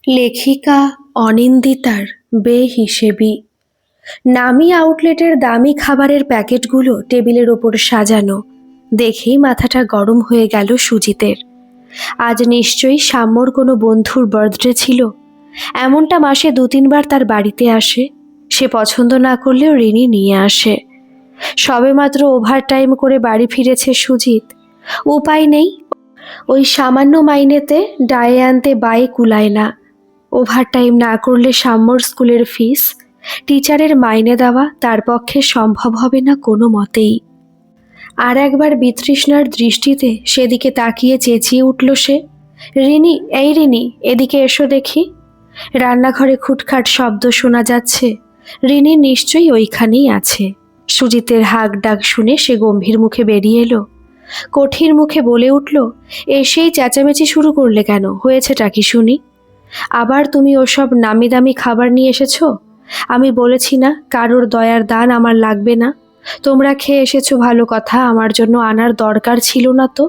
লেখিকা অনিন্দিতার বেহিসেবি। নামি আউটলেটের দামি খাবারের প্যাকেটগুলো টেবিলের ওপর সাজানো দেখেই মাথাটা গরম হয়ে গেল সুজিতের। আজ নিশ্চয়ই সাম্যর কোনো বন্ধুর বার্থডে ছিল। এমনটা মাসে ২-৩ বার তার বাড়িতে আসে। সে পছন্দ না করলেও রিনি নিয়ে আসে। সবেমাত্র ওভারটাইম করে বাড়ি ফিরেছে সুজিত। উপায় নেই, ওই সামান্য মাইনেতে ডায়ে আনতে বায়ে কুলায় না। ওভারটাইম না করলে সাম্যর স্কুলের ফিস, টিচারের মাইনে দেওয়া তার পক্ষে সম্ভব হবে না কোনো মতেই। আর একবার বিতৃষ্ণার দৃষ্টিতে সেদিকে তাকিয়ে চেঁচিয়ে উঠল সে, রিনি, এই রিনি, এদিকে এসো দেখি। রান্নাঘরে খুটখাট শব্দ শোনা যাচ্ছে। রিনি নিশ্চয়ই ওইখানেই আছে। সুজিতের হাঁক ডাক শুনে সে গম্ভীর মুখে বেরিয়ে এলো। কঠিন মুখে বলে উঠল, এসেই চেঁচামেচি শুরু করলে কেন? হয়েছেটা কি শুনি? আবার তুমি ওসব নামি দামি খাবার নিয়ে এসেছো? আমি বলেছি না কারোর দয়ার দান আমার লাগবে না। তোমরা খেয়ে এসেছো ভালো কথা, আমার জন্য আনার দরকার ছিল না তো।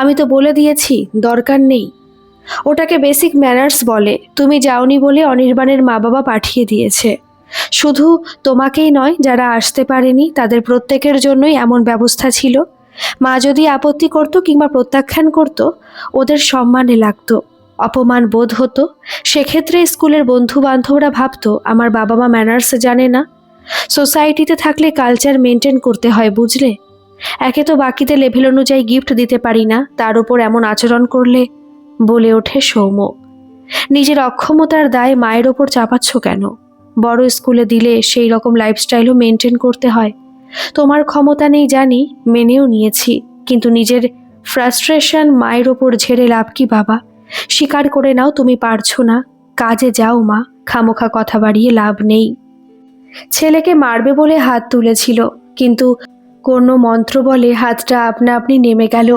আমি তো বলে দিয়েছি দরকার নেই। ওটাকে বেসিক ম্যানার্স বলে। তুমি যাওনি বলে অনির্বাণের মা বাবা পাঠিয়ে দিয়েছে। শুধু তোমাকেই নয়, যারা আসতে পারেনি তাদের প্রত্যেকের জন্যই এমন ব্যবস্থা ছিল। মা যদি আপত্তি করতো কিংবা প্রত্যাখ্যান করতো, ওদের সম্মানে লাগতো, অপমান বোধ হতো। সেক্ষেত্রে স্কুলের বন্ধু বান্ধবরা ভাবতো আমার বাবা মা ম্যানার্স জানে না। সোসাইটিতে থাকলে কালচার মেনটেন করতে হয়, বুঝলে? একে তো বাকিতে লেভেল অনুযায়ী গিফট দিতে পারি না, তার উপর এমন আচরণ করলে। বলে ওঠে সৌম্য। নিজের অক্ষমতার দায় মায়ের ওপর চাপাচ্ছ কেন? বড় স্কুলে দিলে সেই রকম লাইফস্টাইলও মেনটেন করতে হয়। তোমার ক্ষমতা নেই জানি, মেনেও নিয়েছি, কিন্তু নিজের ফ্রাস্ট্রেশন মায়ের ওপর ঝেড়ে লাভ কি বাবা? স্বীকার করে নাও তুমি পারছো না। কাজে যাও মা, খামোখা কথা বাড়িয়ে লাভ নেই। ছেলেকে মারবে বলে হাত তুলেছিল, কিন্তু কোনো মন্ত্র বলে হাতটা আপনা আপনি নেমে গেল।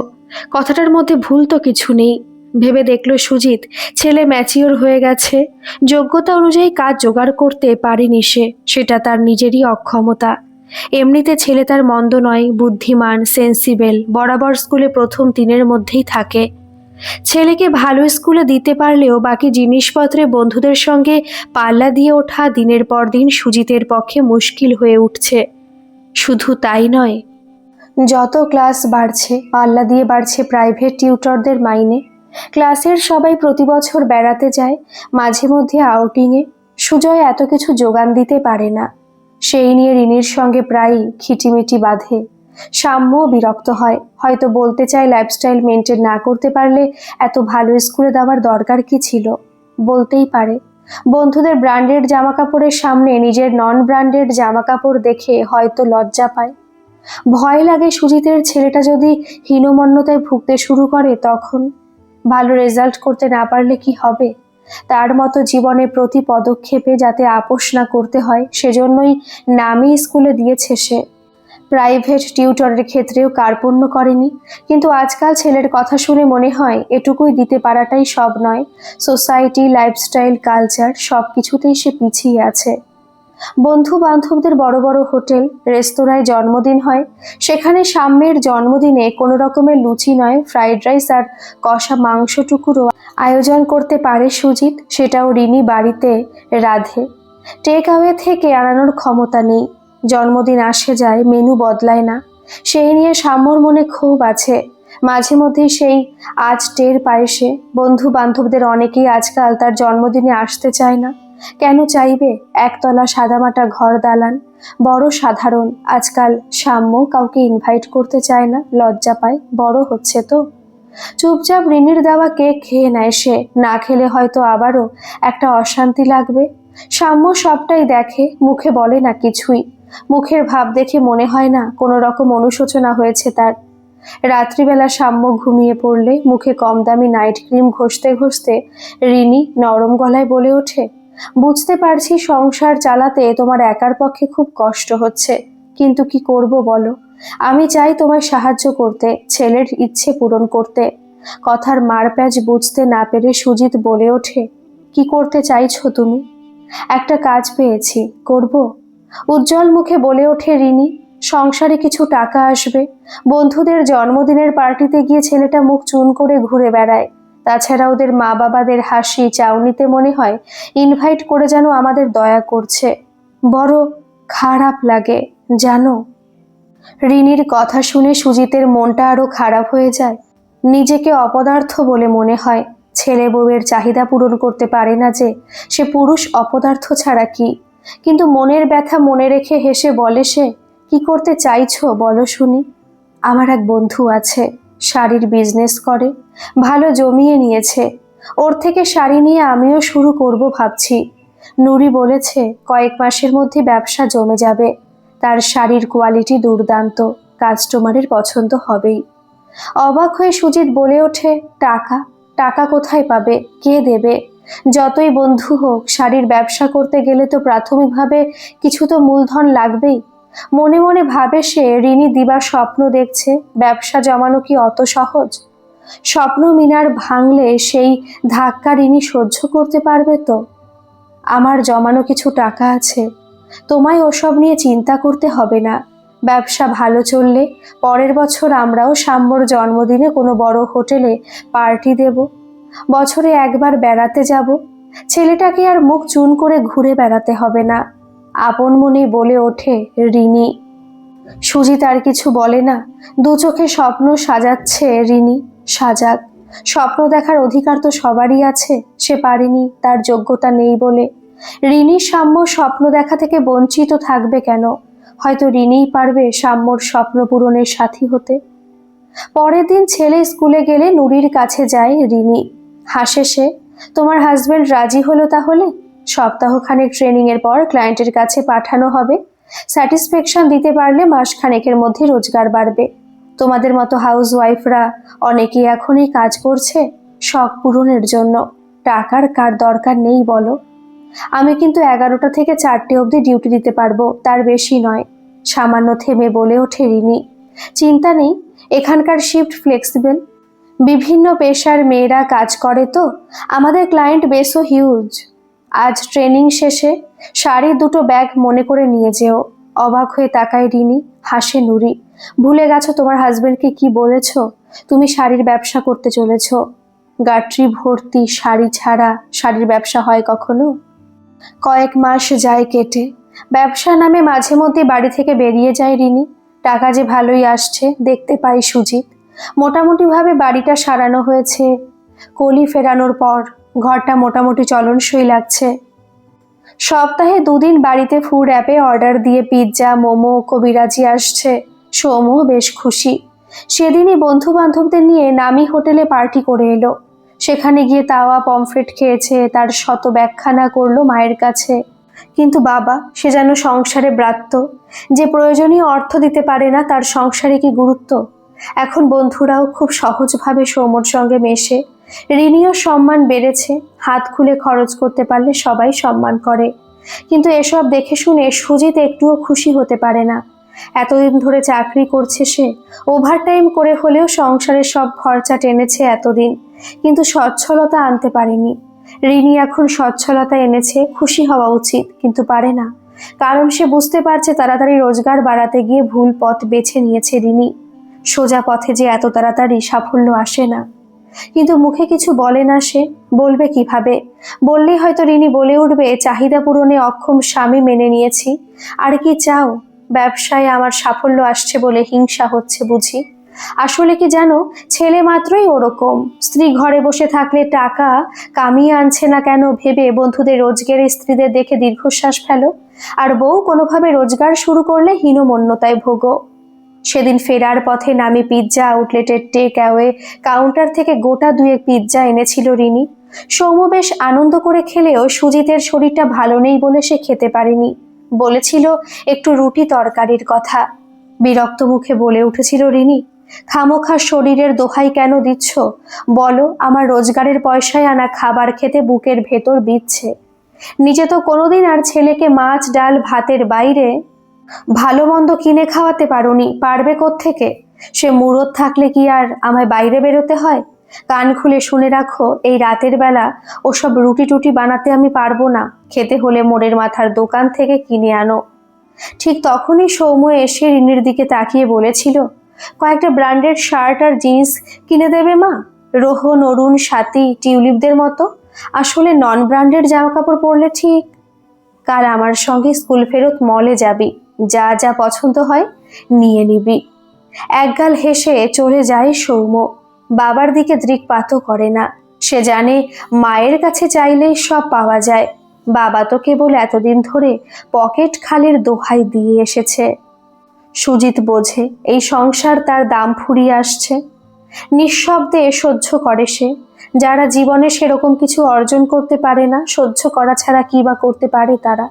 কথাটার মধ্যে ভুল তো কিছু নেই। ভেবে দেখল সুজিত, ছেলে ম্যাচিওর হয়ে গেছে, যোগ্যতা অনুযায়ী কাজ জোগাড় করতে পারেনি সে, সেটা তার নিজেরই অক্ষমতা। এমনিতে ছেলে তার মন্দ নয়, বুদ্ধিমান, সেন্সিবল, বরাবর স্কুলে প্রথম 3-এর মধ্যেই থাকে। ছেলেকে ভালো স্কুলে দিতে পারলেও বাকি জিনিসপত্রে বন্ধুদের সঙ্গে পাল্লা দিয়ে ওঠা দিনের পর দিন সুজিতের পক্ষে মুশকিল হয়ে উঠছে। শুধু তাই নয়, যত ক্লাস বাড়ছে পাল্লা দিয়ে বাড়ছে প্রাইভেট টিউটরদের মাইনে। ক্লাসের সবাই প্রতি বছর বেড়াতে যায়, মাঝে মধ্যে আউটিংয়ে। সুজয় এত কিছু যোগান দিতে পারে না। সেই নিয়ে রিনির সঙ্গে প্রায়ই খিটিমিটি বাঁধে। সাম্যও বিরক্ত হয়, হয়তো বলতে চায় লাইফস্টাইল মেনটেন না করতে পারলে এত ভালো স্কুলে দেওয়ার দরকার কি ছিল। বলতেই পারে। বন্ধুদের ব্র্যান্ডেড জামাকাপড়ের সামনে নিজের নন ব্র্যান্ডেড জামাকাপড় দেখে হয়তো লজ্জা পায়। ভয় লাগে সুজিতের ছেলেটা যদি হীনমন্যতায় ভুগতে শুরু করে, তখন ভালো রেজাল্ট করতে না পারলে কি হবে? তার মতো জীবনের প্রতি পদক্ষেপে যাতে আপোষ না করতে হয়, সেজন্যই নামি স্কুলে দিয়েছে সে। প্রাইভেট টিউটরের ক্ষেত্রেও কার্পণ্য করেনি, কিন্তু আজকাল ছেলের কথা শুনে মনে হয় এটুকুই দিতে পারাটাই সব নয়। সোসাইটি, লাইফস্টাইল, কালচার সব কিছুতেই সে পিছিয়ে আছে। বন্ধু বান্ধবদের বড় বড় হোটেল রেস্তোরাঁয় জন্মদিন হয়, সেখানে সাম্যের জন্মদিনে কোনো রকমের লুচি নয়, ফ্রাইড রাইস আর কষা মাংসটুকুরও আয়োজন করতে পারে সুজিত, সেটাও রিনি বাড়িতে রাধে। টেক অ্যাওয়ে থেকে আনানোর ক্ষমতা নেই। জন্মদিন আসে যায়, মেনু বদলায় না। সেই নিয়ে সাম্যর মনে ক্ষোভ আছে। মাঝে মধ্যেই সেই আজ টের পায় সে, বন্ধু বান্ধবদের অনেকেই আজকাল তার জন্মদিনে আসতে চায় না। কেন চাইবে? একতলা সাদামাটা ঘর দালান, বড় সাধারণ। আজকাল সাম্য কাউকে ইনভাইট করতে চায় না, লজ্জা পায়, বড় হচ্ছে তো। চুপচাপ রিনির দেওয়া কেক খেয়ে নেয় সে, না খেলে হয়তো আবারও একটা অশান্তি লাগবে। সাম্য সবটাই দেখে, মুখে বলে না কিছুই। মুখের ভাব দেখে মনে হয় না কোনো রকম অনুশোচনা হয়েছে তার। রাত্রিবেলা সাম্য ঘুমিয়ে পড়লে মুখে কম দামি নাইট ক্রিম ঘষতে ঘষতে রিনি নরম গলায় বলে ওঠে, বুঝতে পারছি সংসার চালাতে তোমার একার পক্ষে খুব কষ্ট হচ্ছে, কিন্তু কি করব বলো? আমি চাই তোমায় সাহায্য করতে, ছেলের ইচ্ছে পূরণ করতে। কথার মারপ্যাচ বুঝতে না পেরে সুজিত বলে ওঠে, কি করতে চাইছো তুমি? একটা কাজ পেয়েছি, করব। উজ্জ্বল মুখে বলে ওঠে রিনি। সংসারে কিছু টাকা আসবে। বন্ধুদের জন্মদিনের পার্টিতে গিয়ে ছেলেটা মুখ চুন করে ঘুরে বেড়ায়। তাছাড়া ওদের মা বাবাদের হাসি চাউনিতে মনে হয় ইনভাইট করে যেন আমাদের দয়া করছে। বড় খারাপ লাগে জানো। রিনির কথা শুনে সুজিতের মনটা আরো খারাপ হয়ে যায়। নিজেকে অপদার্থ বলে মনে হয়। ছেলে বউয়ের চাহিদা পূরণ করতে পারে না যে সে পুরুষ অপদার্থ ছাড়া কি। কিন্তু মনের ব্যথা মনে রেখে হেসে বলে সে, কি করতে চাইছো বলো শুনি। আমার এক বন্ধু আছে, শাড়ির বিজনেস করে, ভালো জমিয়ে নিয়েছে। ওর থেকে শাড়ি নিয়ে আমিও শুরু করব ভাবছি। নুরি বলেছে কয়েক মাসের মধ্যে ব্যবসা জমে যাবে। তার শাড়ির কোয়ালিটি দুর্দান্ত, কাস্টমারের পছন্দ হবেই। অবাক হয়ে সুজিত বলে ওঠে, টাকা? টাকা কোথায় পাবে? কে দেবে? যতই বন্ধু হোক, শাড়ির ব্যবসা করতে গেলে তো প্রাথমিকভাবে কিছু তো মূলধন লাগবেই। মনে মনে ভাবে সে, রিনি দিবার স্বপ্ন দেখছে, ব্যবসা জমানো কি অত সহজ? স্বপ্ন মিনার ভাঙলে সেই ধাক্কা রিনি সহ্য করতে পারবে তো? আমার জমানো কিছু টাকা আছে, তোমায় ওসব নিয়ে চিন্তা করতে হবে না। ব্যবসা ভালো চললে পরের বছর আমরাও সাম্যর জন্মদিনে কোনো বড় হোটেলে পার্টি দেব। বছরে একবার বেড়াতে যাব। ছেলেটাকে আর মুখ চুন করে ঘুরে বেড়াতে হবে না। আপন মনে বলে ওঠে রিনি। সুজিত আর কিছু বলে না। দু চোখে স্বপ্ন সাজাচ্ছে রিনি। সাজাক। স্বপ্ন দেখার অধিকার তো সবারই আছে, সে পারেনি, তার যোগ্যতা নেই বলে। রিনি সাম্য স্বপ্ন দেখা থেকে বঞ্চিত থাকবে কেন? হয়তো রিনিই পারবে সাম্যর স্বপ্ন পূরণের সাথী হতে। পরের দিন ছেলে স্কুলে গেলে নুরির কাছে যায় রিনি। হাসে সে, তোমার হাজবেন্ড রাজি হলো তাহলে? সপ্তাহখানেক ট্রেনিং এর পর ক্লায়েন্টের কাছে পাঠানো হবে। স্যাটিসফ্যাকশন দিতে পারলে মাসখানেকের মধ্যে রোজগার বাড়বে। তোমাদের মতো হাউস ওয়াইফরা অনেকেই এখনই কাজ করছে শখ পূরণের জন্য। টাকার কার দরকার নেই বলো? আমি কিন্তু 11টা থেকে 4টে অবধি ডিউটি দিতে পারবো, তার বেশি নয়। সামান্য থেমে বলে ওঠে রিনি। চিন্তা নেই, এখানকার শিফট ফ্লেক্সিবল। বিভিন্ন পেশার মেয়েরা কাজ করে তো। আমাদের ক্লায়েন্ট বেসও হিউজ। আজ ট্রেনিং শেষে শাড়ি দুটো ব্যাগ মনে করে নিয়ে যেও। অবাক হয়ে তাকায় রিনি, হাসে নুরি। ভুলে গেছো তোমার হাজবেন্ডকে কি বলেছ? তুমি শাড়ির ব্যবসা করতে চলেছ। গাট্রি ভর্তি শাড়ি ছাড়া শাড়ির ব্যবসা হয় কখনো? কয়েক মাস যায় কেটে। ব্যবসা নামে মাঝে মধ্যে বাড়ি থেকে বেরিয়ে যায় রিনি। টাকা যে ভালোই আসছে দেখতে পাই সুজিত। মোটামুটিভাবে বাড়িটা সারানো হয়েছে। কলি ফেরানোর পর ঘরটা মোটামুটি চলনসই লাগছে। সপ্তাহে 2 দিন বাড়িতে ফুড অ্যাপে অর্ডার দিয়ে পিৎজা, মোমো, কবিরাজি আসছে। সৌম্য বেশ খুশি। সেদিনই বন্ধু বান্ধবদের নিয়ে নামি হোটেলে পার্টি করে এলো। সেখানে গিয়ে তাওয়া পমফ্রেট খেয়েছে, তার শত ব্যাখ্যানা করলো মায়ের কাছে। কিন্তু বাবা সে যেন সংসারে ব্রাত্য, যে প্রয়োজনীয় অর্থ দিতে পারে না, তার সংসারে কি গুরুত্ব? এখন বন্ধুরাও খুব সহজভাবে সৌম্যর সঙ্গে মেশে। ঋণীয় সম্মান বেড়েছে। হাত খুলে খরচ করতে পারলে সবাই সম্মান করে। কিন্তু এসব দেখে শুনে সুজিত একটুও খুশি হতে পারে না। এতদিন ধরে চাকরি করছে সে, ওভারটাইম করে হলেও সংসারের সব খরচা টেনেছে এতদিন, কিন্তু সচ্ছলতা আনতে পারেনি। রিনি এখন সচ্ছলতা এনেছে, খুশি হওয়া উচিত, কিন্তু পারে না। কারণ সে বুঝতে পারছে তাড়াতাড়ি রোজগার বাড়াতে গিয়ে ভুল পথ বেছে নিয়েছে রিনি। সোজা পথে যে এত তাড়াতাড়ি সাফল্য আসে না। কিন্তু মুখে কিছু বলে না সে। বলবে কিভাবে? বললেই হয়তো রিনি বলে উঠবে, চাহিদা পূরণে অক্ষম স্বামী মেনে নিয়েছি, আর কি চাও? ব্যবসায় আমার সাফল্য আসছে বলে হিংসা হচ্ছে বুঝি? আসলে কি জানো, ছেলে মাত্রই ওরকম। স্ত্রী ঘরে বসে থাকলে টাকা কামিয়ে আনছে না কেন ভেবে বন্ধুদের রোজগারের স্ত্রীদের দেখে দীর্ঘশ্বাস ফেলো, আর বউ কোনোভাবে রোজগার শুরু করলে হীনমন্যতায় ভোগো। সেদিন ফেরার পথে নামি পিৎজা আউটলেটের টেক অ্যাওয়ে কাউন্টার থেকে গোটা 2 পিৎজা এনেছিল রিনি। সৌম্য বেশ আনন্দ করে খেলেও সুজিতের শরীরটা ভালো নেই বলে সে খেতে পারেনি। বলেছিল একটু রুটি তরকারির কথা। বিরক্ত মুখে বলে উঠেছিল রিনি, খামোখা শরীরের দোহাই কেন দিচ্ছ? বলো, আমার রোজগারের পয়সায় আনা খাবার খেতে বুকের ভেতর বিচ্ছে। নিজে তো কোনোদিন আর ছেলেকে মাছ ডাল ভাতের বাইরে ভালো মন্দ কিনে খাওয়াতে পারোনি, পারবে কোত্থেকে? সে মুরদ থাকলে কি আর আমায় বাইরে বেরোতে হয়? কান খুলে শুনে রাখো, এই রাতের বেলা ওসব রুটি টুটি বানাতে আমি পারবো না। খেতে হলে মোড়ের মাথার দোকান থেকে কিনে আনো। ঠিক তখনই সৌম্য এসে রিনির দিকে তাকিয়ে বলেছিল, কয়েকটা ব্র্যান্ডেড শার্ট আর জিন্স কিনে দেবে মা? রোহন, অরুণ, স্বাতী, টিউলিপদের মতো। আসলে নন ব্র্যান্ডেড জামা কাপড় পরলে ঠিক। কাল আমার সঙ্গে স্কুল ফেরত মলে যাবি, যা যা পছন্দ হয় নিয়ে নিবি। একগাল হেসে চলে যায় সৌম্য। বাবার দিকে দৃকপাতও করে না। সে জানে মায়ের কাছে চাইলেই সব পাওয়া যায়। বাবা তো কেবল এতদিন ধরে পকেট খালির দোহাই দিয়ে এসেছে। সুজিত বোঝে এই সংসার তার দাম ফুরিয়ে আসছে। নিঃশব্দে সহ্য করে সে। যারা জীবনে সেরকম কিছু অর্জন করতে পারে না, সহ্য করা ছাড়া কি বা করতে পারে তারা।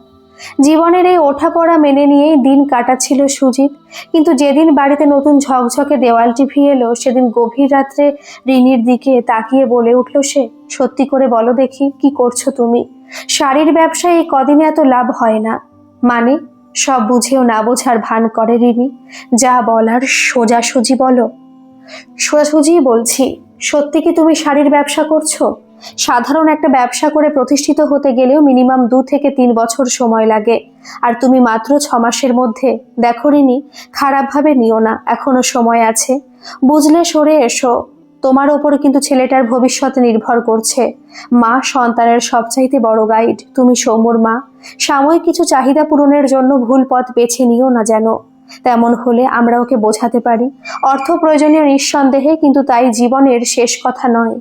জীবনের এই ওঠাপড়া মেনে নিয়েই দিন কাটাচ্ছিল সুজিত। কিন্তু যেদিন বাড়িতে নতুন ঝকঝকে দেওয়াল টিভি এলো, সেদিন গভীর রাত্রে রিনির দিকে তাকিয়ে বলে উঠল সে, সত্যি করে বলো দেখি, কি করছো তুমি? শাড়ির ব্যবসায় এই কদিনে এত লাভ হয় না। মানে? সব বুঝেও না বোঝার ভান করে রিনি। যা বলার সোজাসুজি বলো। সোজাসুজিই বলছি। সত্যি কি তুমি শাড়ির ব্যবসা করছো? সাধারণ একটা ব্যবসা করে প্রতিষ্ঠিত হতে গেলেও মিনিমাম 2 থেকে 3 বছর সময় লাগে। আর তুমি মাত্র 6 মাসের মধ্যে। দেখো রিনি, খারাপভাবে নিও না, এখনো সময় আছে। বুঝলে সরে এসো। তোমার ওপর কিন্তু ছেলেটার ভবিষ্যৎ নির্ভর করছে। মা সন্তানের সবচাইতে বড় গাইড। তুমি সৌম্যর মা। সাময়িক কিছু চাহিদা পূরণের জন্য ভুল পথ বেছে নিও না যেন। তেমন হলে আমরা ওকে বোঝাতে পারি। অর্থ প্রয়োজনীয় নিঃসন্দেহে, কিন্তু তাই জীবনের শেষ কথা নয়।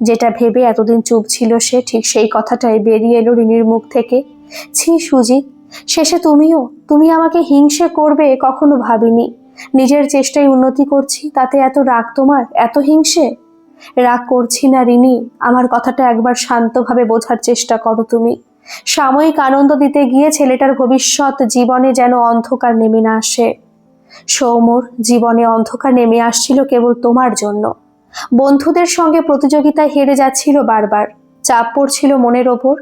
যেটা ভেবে এতদিন চুপ ছিল সে, ঠিক সেই কথাটাই বেরিয়ে এলো রিনির মুখ থেকে। ছি সুজিত, শেষে তুমি আমাকে হিংসে করবে কখনো ভাবিনি। নিজের চেষ্টায় উন্নতি করছি, তাতে এত রাগ তোমার, এত হিংসে? রাগ করছি না রিনি, আমার কথাটা একবার শান্তভাবে বোঝার চেষ্টা করো তুমি। সাময়িক আনন্দ দিতে গিয়ে ছেলেটার ভবিষ্যৎ জীবনে যেন অন্ধকার নেমে না আসে। সৌম্যর জীবনে অন্ধকার নেমে আসছিল কেবল তোমার জন্য। বন্ধুদের সঙ্গে প্রতিযোগিতায় হেরে যাচ্ছিল বারবার। চাপ পড়ছিল মনের ওপর।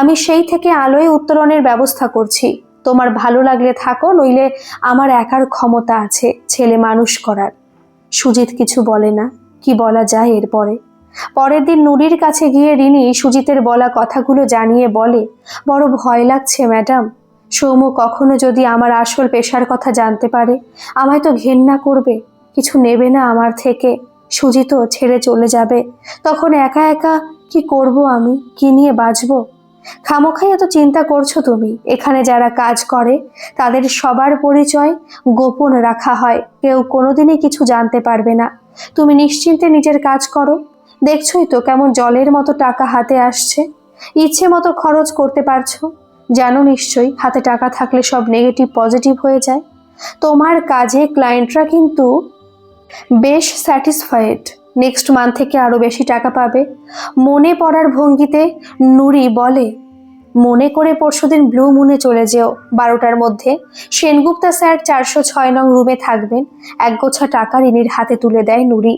আমি সেই থেকে আলোয় উত্তরণের ব্যবস্থা করছি। তোমার ভালো লাগলে থাকো, নইলে আমার একার ক্ষমতা আছে ছেলে মানুষ করার। সুজিত কিছু বলে না। কি বলা যায় এরপরে? পরের দিন নুরির কাছে গিয়ে রিনি সুজিতের বলা কথাগুলো জানিয়ে বলে, বড় ভয় লাগছে ম্যাডাম। সৌম্য কখনো যদি আমার আসল পেশার কথা জানতে পারে, আমায় তো ঘেন্না করবে, কিছু নেবে না আমার থেকে। সুজিতও ছেড়ে চলে যাবে। তখন একা একা কি করব আমি? কি নিয়ে বাঁচবো? খামোখাই এত চিন্তা করছো তুমি। এখানে যারা কাজ করে তাদের সবার পরিচয় গোপন রাখা হয়, কেউ কোনোদিনই কিছু জানতে পারবে না। তুমি নিশ্চিন্তে নিজের কাজ করো। দেখছোই তো কেমন জলের মতো টাকা হাতে আসছে। ইচ্ছে মতো খরচ করতে পারছো। জানো নিশ্চয়ই হাতে টাকা থাকলে সব নেগেটিভ পজিটিভ হয়ে যায়। তোমার কাজে ক্লায়েন্টরা কিন্তু বেশ স্যাটিসফাইড। নেক্সট মান্থ থেকে আরো বেশি টাকা পাবে। মনে পড়ার ভঙ্গিতে নুরি বলে, মনে করে পরশুদিন ব্লু মুনে চলে যেও 12টার মধ্যে। সেনগুপ্তা স্যার 406 নং রুমে থাকবেন। একগোছা টাকা রিনির হাতে তুলে দেয় নুরি।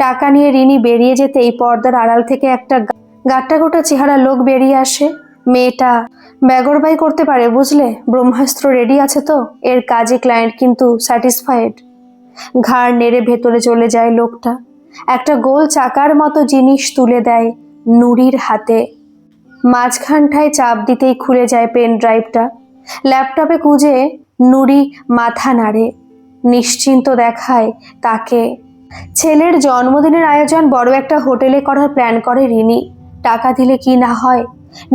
টাকা নিয়ে রিনি বেরিয়ে যেতেই পর্দার আড়াল থেকে একটা গাট্টাগোটা চেহারা লোক বেরিয়ে আসে। মেয়েটা ব্যাগরবাই করতে পারে বুঝলে। ব্রহ্মাস্ত্র রেডি আছে তো? এর কাজে ক্লায়েন্ট কিন্তু স্যাটিসফাইড। ঘাড় নেড়ে ভেতরে চলে যায় লোকটা। একটা গোল চাকার মতো জিনিস তুলে দেয় নুরির হাতে। মাঝখানটায় চাপ দিতেই খুলে যায় পেন ড্রাইভটা। ল্যাপটপে খুঁজে নুরি মাথা নাড়ে। নিশ্চিন্ত দেখায় তাকে। ছেলের জন্মদিনের আয়োজন বড় একটা হোটেলে করার প্ল্যান করে রিনি। টাকা দিলে কি না হয়।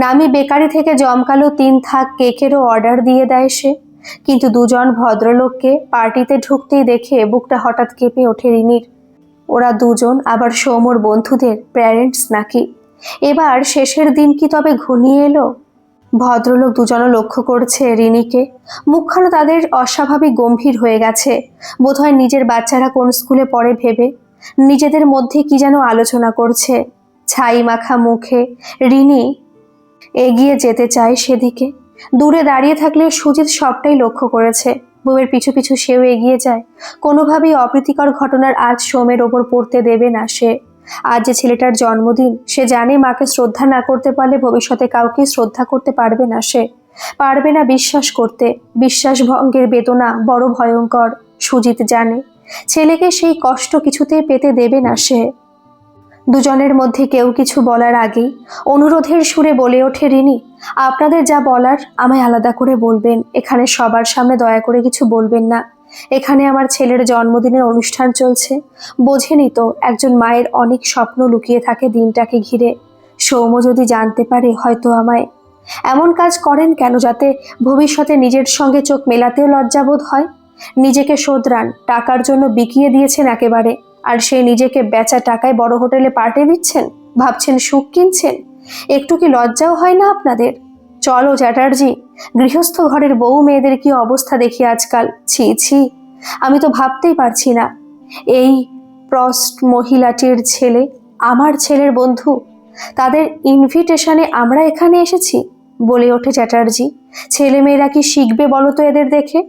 নামি বেকারি থেকে জমকালো 3 থাক কেকেরও অর্ডার দিয়ে দেয় সে। কিন্তু দুজন ভদ্রলোককে পার্টিতে ঢুকতেই দেখে বুকটা হঠাৎ কেঁপে ওঠে রিনির। ওরা দুজন আবার সৌম্যর বন্ধুদের প্যারেন্টস নাকি? এবার শেষের দিন কি তবে ঘনিয়ে এলো? ভদ্রলোক দুজনও লক্ষ্য করছে রিনিকে। মুখখানা তাদের অস্বাভাবিক গম্ভীর হয়ে গেছে। বোধহয় নিজের বাচ্চারা কোন স্কুলে পড়ে ভেবে নিজেদের মধ্যে কি যেন আলোচনা করছে। ছাই মাখা মুখে রিনি এগিয়ে যেতে চায় সেদিকে। দূরে দাঁড়িয়ে থাকলেও সুজিত সবটাই লক্ষ্য করেছে। বউয়ের পিছু পিছু সেও এগিয়ে যায়। কোনোভাবেই অপ্রীতিকর ঘটনার আজ সোমের ওপর পড়তে দেবে না সে। আজ যে ছেলেটার জন্মদিন, সে জানে মাকে শ্রদ্ধা না করতে পারলে ভবিষ্যতে কাউকে শ্রদ্ধা করতে পারবে না সে। পারবে না বিশ্বাস করতে। বিশ্বাস ভঙ্গের বেদনা বড় ভয়ঙ্কর। সুজিত জানে ছেলেকে সেই কষ্ট কিছুতেই পেতে দেবে না সে। দুজনের মধ্যে কেউ কিছু বলার আগেই অনুরোধের সুরে বলে ওঠে রিনি, আপনাদের যা বলার আমায় আলাদা করে বলবেন। এখানে সবার সামনে দয়া করে কিছু বলবেন না। এখানে আমার ছেলের জন্মদিনের অনুষ্ঠান চলছে। বোঝেনি তো, একজন মায়ের অনেক স্বপ্ন লুকিয়ে থাকে দিনটাকে ঘিরে। সৌম্য যদি জানতে পারে হয়তো আমায়। এমন কাজ করেন কেন যাতে ভবিষ্যতে নিজের সঙ্গে চোখ মেলাতেও লজ্জাবোধ হয়? নিজেকে শোধরান, টাকার জন্য বিকিয়ে দিয়েছেন একেবারে। আর সেই নিজেকে বেচা টাকায় বড় হোটেলে পার্টি দিচ্ছেন, ভাবছেন সুখ কিনছেন। একটু কি লজ্জাও হয় না আপনাদের? চলো চ্যাটার্জি, গৃহস্থ ঘরের বউ মেয়েদের কি অবস্থা দেখি আজকাল। ছি ছি, আমি তো ভাবতেই পারছি না এই প্রস্ট মহিলাটির ছেলে আমার ছেলের বন্ধু, তাদের ইনভিটেশনে আমরা এখানে এসেছি। বলে ওঠে চ্যাটার্জি। ছেলেমেয়েরা কি শিখবে বলো তো এদের দেখে?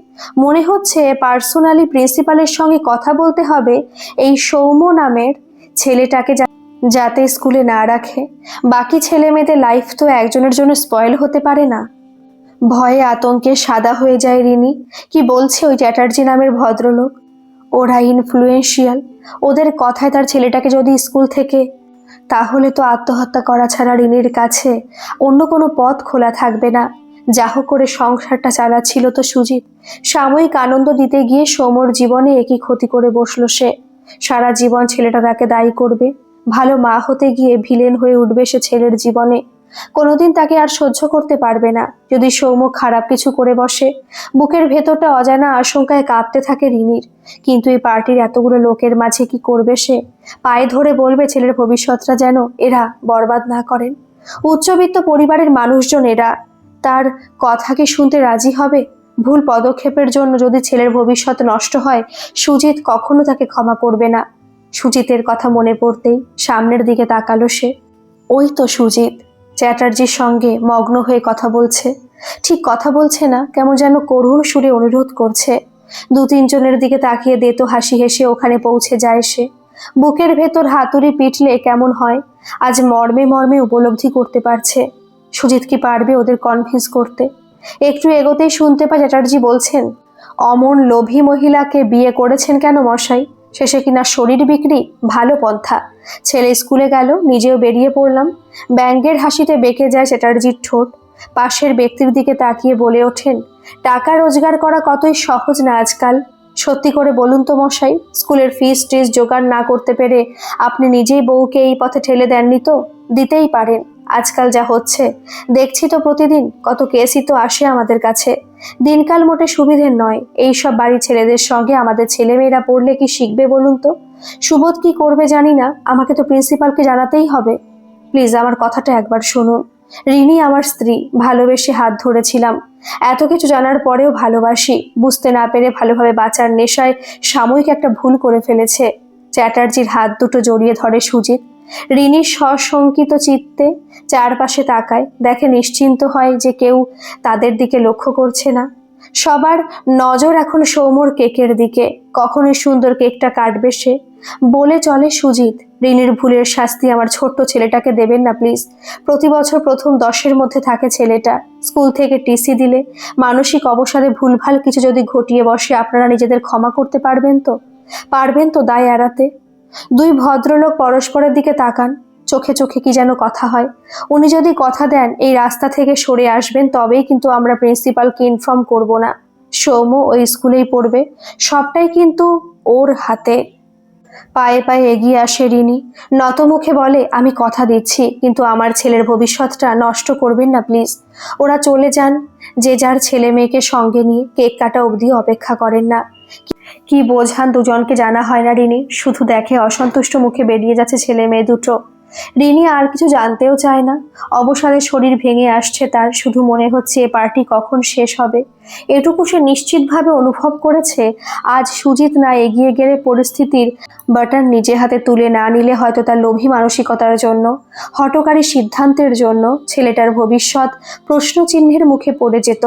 মনে হচ্ছে পার্সোনালি প্রিন্সিপালের সঙ্গে কথা বলতে হবে এই সৌম্য নামের ছেলেটাকে, যাতে স্কুলে না রাখে। বাকি ছেলে মেয়েদের লাইফ তো একজনের জন্য স্পয়েল হতে পারে না। ভয়ে আতঙ্কে সাদা হয়ে যায় রিনি। কি বলছে ওই চ্যাটার্জি নামের ভদ্রলোক? ওরা ইনফ্লুয়েন্সিয়াল। ওদের কথায় তার ছেলেটাকে যদি স্কুল থেকে, তাহলে তো আত্মহত্যা করা ছাড়া রিনির কাছে অন্য কোনো পথ খোলা থাকবে না। যা হোক করে সংসারটা চালাচ্ছিল তো সুজিত। সাময়িক আনন্দ দিতে গিয়ে সৌম্যর জীবনে একই ক্ষতি করে বসলো সে। সারা জীবন ছেলেটা তাকে দায়ী করবে। ভালো মা হতে গিয়ে ভিলেন হয়ে উঠবে সে ছেলের জীবনে। কোনোদিন তাকে আর সহ্য করতে পারবে না যদি সৌম্য খারাপ কিছু করে বসে। বুকের ভেতরটা অজানা আশঙ্কায় কাঁপতে থাকে রিনির। কিন্তু এই পার্টির এতগুলো লোকের মাঝে কি করবে সে? পায়ে ধরে বলবে ছেলের ভবিষ্যৎটা যেন এরা বরবাদ না করেন। উচ্চবিত্ত পরিবারের মানুষজন এরা। তার কথা কি শুনতে রাজি হবে? ভুল পদক্ষেপের জন্য যদি ছেলের ভবিষ্যৎ নষ্ট হয়, সুজিত কখনো তাকে ক্ষমা করবে না। সুজিতের কথা মনে পড়তেই সামনের দিকে তাকালো সে। ওই তো সুজিত চ্যাটার্জির সঙ্গে মগ্ন হয়ে কথা বলছে। ঠিক কথা বলছে না, কেমন যেন করুণ সুরে অনুরোধ করছে। দু তিনজনের দিকে তাকিয়ে দেতো হাসি হেসে ওখানে পৌঁছে যায় সে। বুকের ভেতর হাতুড়ি পিটলে কেমন হয় আজ মর্মে মর্মে উপলব্ধি করতে পারছে। সুজিত কি পারবে ওদের কনভিন্স করতে? একটু এগোতেই শুনতে পায় চ্যাটার্জি বলছেন, অমন লোভী মহিলাকে বিয়ে করেছেন কেন মশাই? শেষে কিনা শরীর বিক্রি? ভালো পন্থা। ছেলে স্কুলে গেল, নিজেও বেরিয়ে পড়লাম। ব্যঙ্গের হাসিতে বেঁকে যায় চ্যাটার্জির ঠোঁট। পাশের ব্যক্তির দিকে তাকিয়ে বলে ওঠেন, টাকা রোজগার করা কতই সহজ না আজকাল। সত্যি করে বলুন তো মশাই, স্কুলের ফিস টিস জোগাড় না করতে পেরে আপনি নিজেই বউকে এই পথে ঠেলে দেননি তো? দিতেই পারেন। আজকাল যা হচ্ছে দেখছি তো, প্রতিদিন কত কেসই তো আসে আমাদের কাছে। দিনকাল মোটে সুবিধের নয়। এই সব বাড়ির ছেলেদের সঙ্গে আমাদের ছেলেমেয়েরা পড়লে কি শিখবে বলুন তো? সুবোধ কি করবে জানি না, আমাকে তো প্রিন্সিপালকে জানাতেই হবে। প্লিজ আমার কথাটা একবার শুনুন। রিনি আমার স্ত্রী, ভালোবেসে হাত ধরেছিলাম। এত কিছু জানার পরেও ভালোবাসি। বুঝতে না পেরে ভালোভাবে বাঁচার নেশায় সাময়িক একটা ভুল করে ফেলেছে। চ্যাটার্জির হাত দুটো জড়িয়ে ধরে সুজিত। রিনি সশঙ্কিত চিত্তে চারপাশে তাকায়, দেখে নিশ্চিন্ত হয় যে কেউ তাদের দিকে লক্ষ্য করছে না। সবার নজর এখন সৌম্যর কেকের দিকে। কখনোই সুন্দর কেকটা কাটবে সে। বলে চলে সুজিত, রিনির ভুলের শাস্তি আমার ছোট্ট ছেলেটাকে দেবেন না প্লিজ। প্রতি বছর প্রথম 10-এর মধ্যে থাকে ছেলেটা। স্কুল থেকে টিসি দিলে, মানসিক অবসাদে ভুলভাল কিছু যদি ঘটিয়ে বসে, আপনারা নিজেদের ক্ষমা করতে পারবেন তো? পারবেন তো দায় এড়াতে? দুই ভদ্রলোক পরস্পরের দিকে তাকান। চোখে চোখে কি যেন কথা হয়। উনি যদি কথা দেন এই রাস্তা থেকে সরে আসবেন, তবেই কিন্তু আমরা প্রিন্সিপালকে ইনফর্ম করব না। সৌম্য ওই স্কুলেই পড়বে, সবটাই কিন্তু ওর হাতে। পায়ে পায়ে এগিয়ে আসে রিনি। নতমুখে বলে, আমি কথা দিচ্ছি, কিন্তু আমার ছেলের ভবিষ্যৎটা নষ্ট করবেন না প্লিজ। ওরা চলে যান, যে যার ছেলে মেয়েকে সঙ্গে নিয়ে। কেক কাটা অবধি অপেক্ষা করেন না। কি বোঝান দুজনকে জানা হয় না রিনি, শুধু দেখে অসন্তুষ্ট মুখে বেরিয়ে যাচ্ছে ছেলে মেয়ে দুটো। রিনি আর কিছু জানতেও চায় না। অবসাদে শরীর ভেঙে আসছে তার। শুধু মনে হচ্ছে এ পার্টি কখন শেষ হবে। এটুকু সে নিশ্চিতভাবে অনুভব করেছে, আজ সুজিত না এগিয়ে গেলে, পরিস্থিতির বাটন নিজে হাতে তুলে না নিলে, হয়তো তার লোভী মানসিকতার জন্য, হঠকারী সিদ্ধান্তের জন্য ছেলেটার ভবিষ্যৎ প্রশ্নচিহ্নের মুখে পড়ে যেত।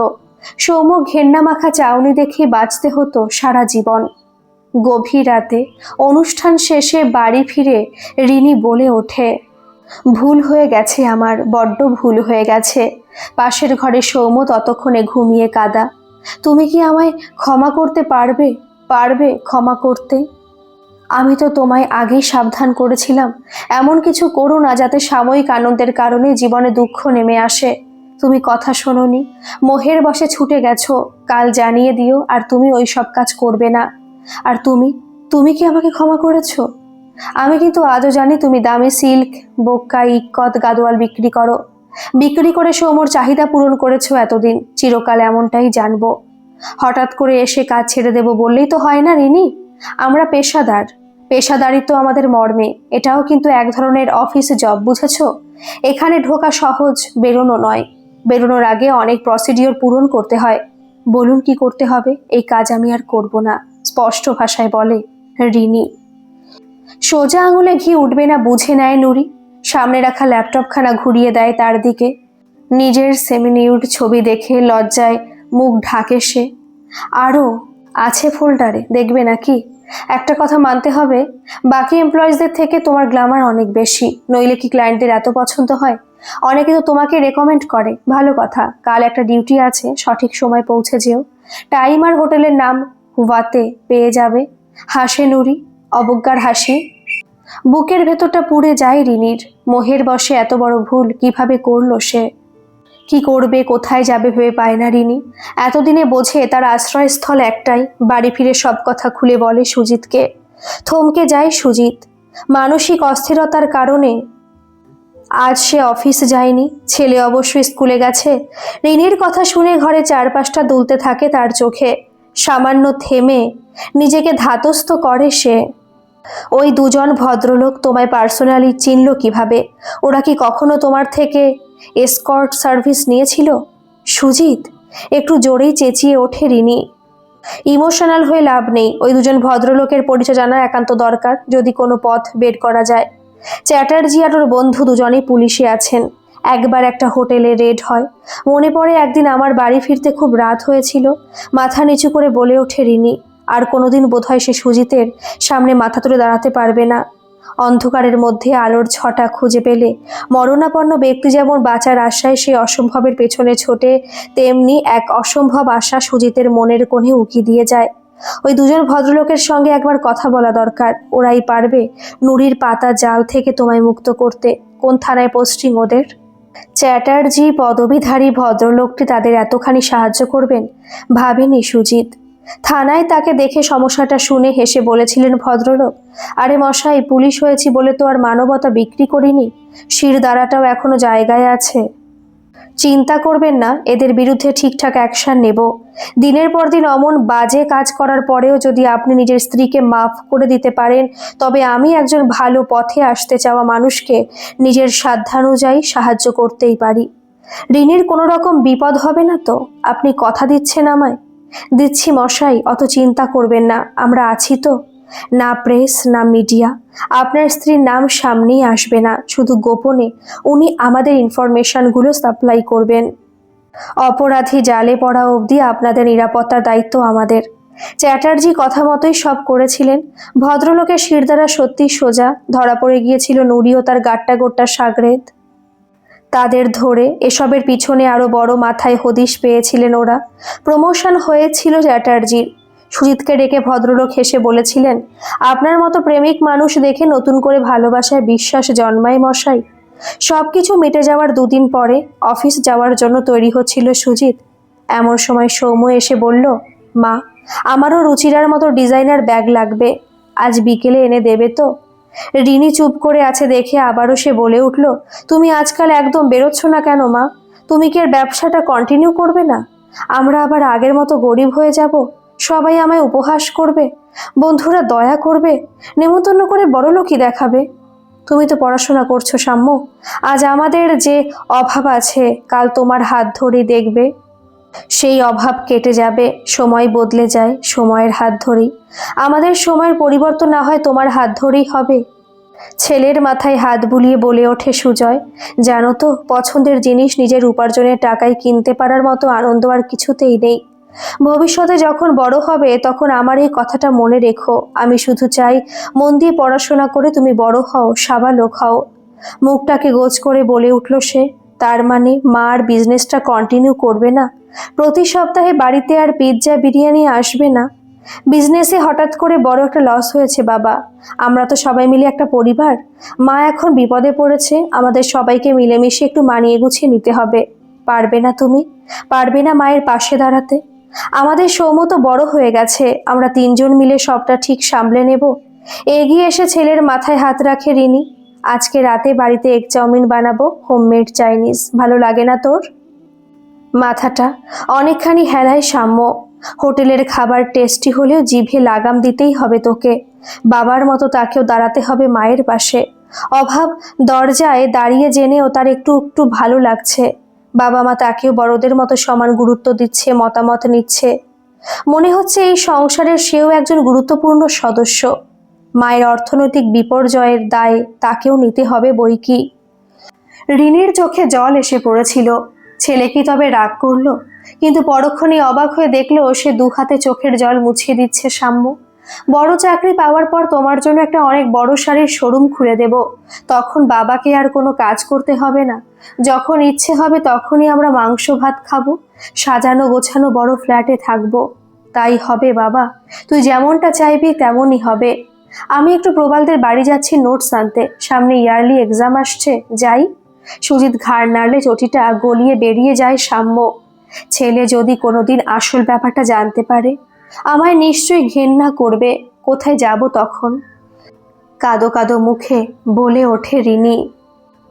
সৌম্য ঘেন্না মাখা চাউনি দেখে বাঁচতে হতো সারা জীবন। গভীর রাতে অনুষ্ঠান শেষে বাড়ি ফিরে রিনি বলে ওঠে, ভুল হয়ে গেছে আমার, বড্ড ভুল হয়ে গেছে। পাশের ঘরে সৌম্য ততক্ষণে ঘুমিয়ে কাঁদা। তুমি কি আমায় ক্ষমা করতে পারবে? পারবে ক্ষমা করতে? আমি তো তোমায় আগেই সাবধান করেছিলাম, এমন কিছু করো না যাতে সাময়িক আনন্দের কারণে জীবনে দুঃখ নেমে আসে। তুমি কথা শোনোনি, মোহের বশে ছুটে গেছো। কাল জানিয়ে দিও আর তুমি ওই সব কাজ করবে না। আর তুমি তুমি কি আমাকে ক্ষমা করেছো? আমি কিন্তু আজও জানি তুমি দামি সিল্ক, বোক্কা, ইক্কত, গাদোয়াল বিক্রি করো। বিক্রি করে সৌমর চাহিদা পূরণ করেছো এতদিন, চিরকাল এমনটাই জানবো। হঠাৎ করে এসে কাজ ছেড়ে দেবো বললেই তো হয় না রিনি। আমরা পেশাদার, পেশাদারিত্ব আমাদের মর্মে। এটাও কিন্তু এক ধরনের অফিস জব, বুঝেছো? এখানে ঢোকা সহজ, বেরোনো নয়। বেরোনোর আগে অনেক প্রসিডিওর পূরণ করতে হয়। বলুন কি করতে হবে? এই কাজ আমি আর করব না, স্পষ্ট ভাষায় বলে রিনি। সোজা আঙুলে ঘি উঠবে না বুঝে নেয় নুরি। সামনে রাখা ল্যাপটপখানা ঘুরিয়ে দেয় তার দিকে। নিজের সেমিনিউড ছবি দেখে লজ্জায় মুখ ঢাকে সে। আরও আছে ফোল্ডারে, দেখবে নাকি? একটা কথা মানতে হবে, বাকি এমপ্লয়িজদের থেকে তোমার গ্ল্যামার অনেক বেশি, নইলে কি ক্লায়েন্টদের এত পছন্দ হয়? অনেকে তো তোমাকে রেকমেন্ড করে। ভালো কথা, কাল একটা ডিউটি আছে, সঠিক সময় পৌঁছে যেও। টাইম আর হোটেলের নাম হুয়াতে পেয়ে যাবে। হাসে নুরি, অবজ্ঞার হাসি। বুকের ভেতরটা পুড়ে যায় রিনির। মোহের বশে এত বড় ভুল কিভাবে করলো সে? কি করবে, কোথায় যাবে ভেবে পায় না রিনি। এতদিনে বোঝে তার আশ্রয়স্থল একটাই। বাড়ি ফিরে সব কথা খুলে বলে সুজিতকে। থমকে যায় সুজিত। মানসিক অস্থিরতার কারণে আজ সে অফিস যায়নি। ছেলে অবশ্য স্কুলে গেছে। রিনির কথা শুনে ঘরে চারপাশটা দুলতে থাকে তার চোখে। সামান্য থেমে নিজেকে ধাতস্থ করে সে। ওই দুজন ভদ্রলোক তোমায় পার্সোনালি চিনল কিভাবে? ওরা কি কখনো তোমার থেকে এসকর্ট সার্ভিস নিয়েছিল? সুজিত, একটু জোরেই চেঁচিয়ে ওঠে রিনি। ইমোশনাল হয়ে লাভ নেই। ওই দুজন ভদ্রলোকের পরিচয় জানা একান্ত দরকার, যদি কোনো পথ বের করা যায়। চ্যাটার্জি আর ওর বন্ধু দুজনেই পুলিশে আছেন। একবার একটা হোটেলে রেড হয়। মনে পড়ে একদিন আমার বাড়ি ফিরতে খুব রাত হয়েছিল। মাথা নিচু করে বলে ওঠে রিনি। আর কোনোদিন বোধহয় সে সুজিতের সামনে মাথা তুলে দাঁড়াতে পারবে না। অন্ধকারের মধ্যে আলোর ছটা খুঁজে পেলে মরণাপন্ন ব্যক্তি যেমন বাঁচার আশায় সে অসম্ভবের পেছনে ছোটে, তেমনি এক অসম্ভব আশা সুজিতের মনের কোণে উকি দিয়ে যায়। ওই দুজন ভদ্রলোকের সঙ্গে একবার কথা বলা দরকার। ওরাই পারবে নুড়ির পাতা জাল থেকে তোমায় মুক্ত করতে। কোন থানায় পোস্টিং ওদের? চ্যাটার্জি পদবীধারী ভদ্রলোকটি তাদের এতখানি সাহায্য করবেন ভাবেনি সুজিত। থানায় তাকে দেখে সমস্যাটা শুনে হেসে বলেছিলেন ভদ্রলোক, আরে মশাই, পুলিশ হয়েছি বলে তো আর মানবতা বিক্রি করিনি। শিরদাঁড়াটাও এখনো জায়গায় আছে। চিন্তা করবেন না, এদের বিরুদ্ধে ঠিকঠাক অ্যাকশন নেব। দিনের পর দিন অমন বাজে কাজ করার পরেও যদি আপনি নিজের স্ত্রীকে মাফ করে দিতে পারেন, তবে আমি একজন ভালো পথে আসতে চাওয়া মানুষকে নিজের সাধ্যানুযায়ী সাহায্য করতেই পারি। রিনির কোনো রকম বিপদ হবে না তো? আপনি কথা দিচ্ছেন আমায়? দিচ্ছি মশাই, অত চিন্তা করবেন না, আমরা আছি তো। না প্রেস, না মিডিয়া, আপনার স্ত্রীর নাম সামনেই আসবে না। শুধু গোপনে উনি আমাদের ইনফরমেশনগুলো সাপ্লাই করবেন। অপরাধী জালে পড়া অবধি আপনাদের নিরাপত্তার দায়িত্ব আমাদের। চ্যাটার্জি কথা মতোই সব করেছিলেন। ভদ্রলোকের শিরদাঁড়া সত্যি সোজা। ধরা পড়ে গিয়েছিল নুড়ি ও তার গাট্টা গোট্টা সাগরেদ। তাদের ধরে এসবের পিছনে আরো বড় মাথায় হদিশ পেয়েছিলেন ওরা। প্রমোশন হয়েছিল চ্যাটার্জির। সুজিতকে ডেকে ভদ্রলোক হেসে বলেছিলেন, আপনার মতো প্রেমিক মানুষ দেখে নতুন করে ভালোবাসায় বিশ্বাস জন্মায় মশাই। সবকিছু মিটে যাওয়ার দুদিন পরে অফিস যাওয়ার জন্য তৈরি হচ্ছিল সুজিত। এমন সময় সৌম্য এসে বলল, মা, আমারও রুচিরার মতো ডিজাইনার ব্যাগ লাগবে, আজ বিকেলে এনে দেবে তো? রিনি চুপ করে আছে দেখে আবারও সে বলে উঠল, তুমি আজকাল একদম বেরোচ্ছ না কেন মা? তুমি কি আর ব্যবসাটা কন্টিনিউ করবে না? আমরা আবার আগের মতো গরিব হয়ে যাব। সবাই আমায় উপহাস করবে, বন্ধুরা দয়া করবে, নেমন্তন্ন করে বড়লোকই দেখাবে। তুমি তো পড়াশোনা করছো সাম্য। আজ আমাদের যে অভাব আছে, কাল তোমার হাত ধরেই দেখবে সেই অভাব কেটে যাবে। সময় বদলে যায় সময়ের হাত ধরেই। আমাদের সময়ের পরিবর্তন না হয় তোমার হাত ধরেই হবে। ছেলের মাথায় হাত বুলিয়ে বলে ওঠে সুজয়, জানো তো, পছন্দের জিনিস নিজের উপার্জনের টাকায় কিনতে পারার মতো আনন্দ আর কিছুতেই নেই। ভবিষ্যতে যখন বড় হবে তখন আমার এই কথাটা মনে রেখো। আমি শুধু চাই মন দিয়ে পড়াশোনা করে তুমি বড় হও, সাবালক হও। মুখটাকে গোছ করে বলে উঠল সে। তার মানে মা আর বিজনেসটা কন্টিনিউ করবে না? প্রতি সপ্তাহে বাড়িতে আর পিৎজা বিরিয়ানি আসবে না? বিজনেসে হঠাৎ করে বড় একটা লস হয়েছে বাবা। আমরা তো সবাই মিলে একটা পরিবার। মা এখন বিপদে পড়েছে, আমাদের সবাইকে মিলেমিশে একটু মানিয়ে গুছিয়ে নিতে হবে। পারবে না তুমি? পারবে না মায়ের পাশে দাঁড়াতে? আমাদের সৌম তো বড় হয়ে গেছে, আমরা তিনজন মিলে সবটা ঠিক সামলে নেব। এগিয়ে এসে ছেলের মাথায় হাত রাখে রিনি। আজকে রাতে বাড়িতে এগ চাউমিন বানাবো, হোমমেড চাইনিজ। ভালো লাগে না তোর? মাথাটা অনেকখানি হেলায় সাম্য। হোটেলের খাবার টেস্টি হলেও জিভে লাগাম দিতেই হবে তোকে। বাবার মতো তাকেও দাঁড়াতে হবে মায়ের পাশে। অভাব দরজায় দাঁড়িয়ে জেনেও তার একটু একটু ভালো লাগছে। বাবা মা তাকেও বড়দের মতো সমান গুরুত্ব দিচ্ছে, মতামত নিচ্ছে। মনে হচ্ছে এই সংসারের সেও একজন গুরুত্বপূর্ণ সদস্য। মায়ের অর্থনৈতিক বিপর্যয়ের দায় তাকেও নিতে হবে বই কি। রিনির চোখে জল এসে পড়েছিল। ছেলে কি তবে রাগ করলো? কিন্তু পরক্ষণেই অবাক হয়ে দেখলো সে দু হাতে চোখের জল মুছিয়ে দিচ্ছে সাম্য। বড় চাকরি পাওয়ার পর তোমার জন্য একটা অনেক বড় শাড়ির শোরুম খুলে দেব। তখন বাবাকে আর কোনো কাজ করতে হবে না। যখন ইচ্ছে হবে তখনই আমরা মাংস ভাত খাবো, সাজানো গোছানো বড় ফ্ল্যাটে থাকবো। তাই হবে বাবা, তুই যেমনটা চাইবি তেমনই হবে। আমি একটু প্রবালদের বাড়ি যাচ্ছি নোটস আনতে, সামনে ইয়ারলি এক্সাম আসছে, যাই। সুজিত ঘাড় নাড়লে চটিটা গলিয়ে বেরিয়ে যায় সাম্য। ছেলে যদি কোনোদিন আসল ব্যাপারটা জানতে পারে, আমায় নিশ্চয়ই ঘেন্না করবে। কোথায় যাব তখন? কাদো কাদো মুখে বলে ওঠে রিনি।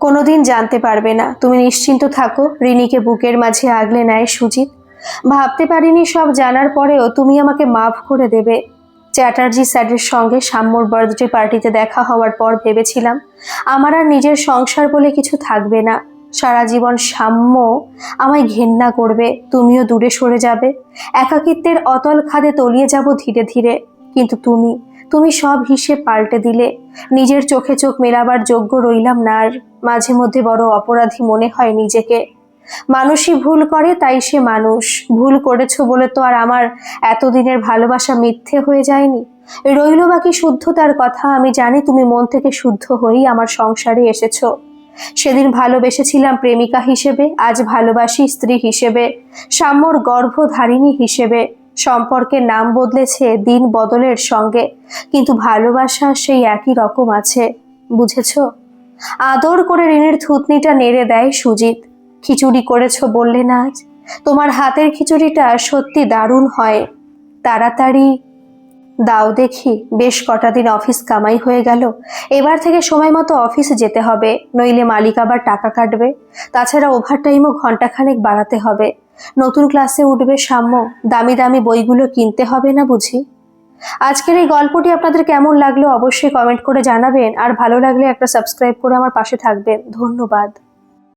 কোনোদিন জানতে পারবে না, তুমি নিশ্চিন্ত থাকো। রিনিকে বুকের মাঝে আগলে নেয় সুজিত। ভাবতে পারিনি সব জানার পরেও তুমি আমাকে মাফ করে দেবে। চ্যাটার্জি স্যারের সঙ্গে সাম্যর বার্থডে পার্টিতে দেখা হওয়ার পর ভেবেছিলাম আমার আর নিজের সংসার বলে কিছু থাকবে না। সারা জীবন সাম্য আমায় ঘেন্না করবে, তুমিও দূরে সরে যাবে। একাকিত্বের অতল খাদে তলিয়ে যাব ধীরে ধীরে। কিন্তু তুমি তুমি সব হিসেব পাল্টে দিলে। নিজের চোখে চোখ মেলাবার যোগ্য রইলাম না আর। মাঝে মধ্যে বড় অপরাধী মনে হয় নিজেকে। মানুষই ভুল করে, তাই সে মানুষ। ভুল করেছো বলে তো আর আমার এতদিনের ভালোবাসা মিথ্যে হয়ে যায়নি। রইল বাকি শুদ্ধতার কথা। আমি জানি তুমি মন থেকে শুদ্ধ হয়েই আমার সংসারে এসেছো। সেদিন ভালোবেসেছিলাম প্রেমিকা হিসেবে, আজ ভালোবাসি স্ত্রী হিসেবে, সাম্যর গর্ভধারিণী হিসেবে। সম্পর্কের নাম বদলেছে দিন বদলের সঙ্গে, কিন্তু ভালোবাসা সেই একই রকম আছে। বুঝেছো? আদর করে ঋণের থুতনিটা নেড়ে দেয় সুজিত। খিচুড়ি করেছো বললে না আজ? তোমার হাতের খিচুড়িটা সত্যি দারুণ হয়। তাড়াতাড়ি দাও দেখি। বেশ কটা দিন অফিস কামাই হয়ে গেল, এবার থেকে সময় মতো অফিসে যেতে হবে, নইলে মালিক আবার টাকা কাটবে। তাছাড়া ওভারটাইমও ঘন্টাখানেক বাড়াতে হবে। নতুন ক্লাসে উঠবে সাম্য, দামি দামি বইগুলো কিনতে হবে না বুঝি? আজকের এই গল্পটি আপনাদের কেমন লাগলো অবশ্যই কমেন্ট করে জানাবেন, আর ভালো লাগলে একটা সাবস্ক্রাইব করে আমার পাশে থাকবেন। ধন্যবাদ।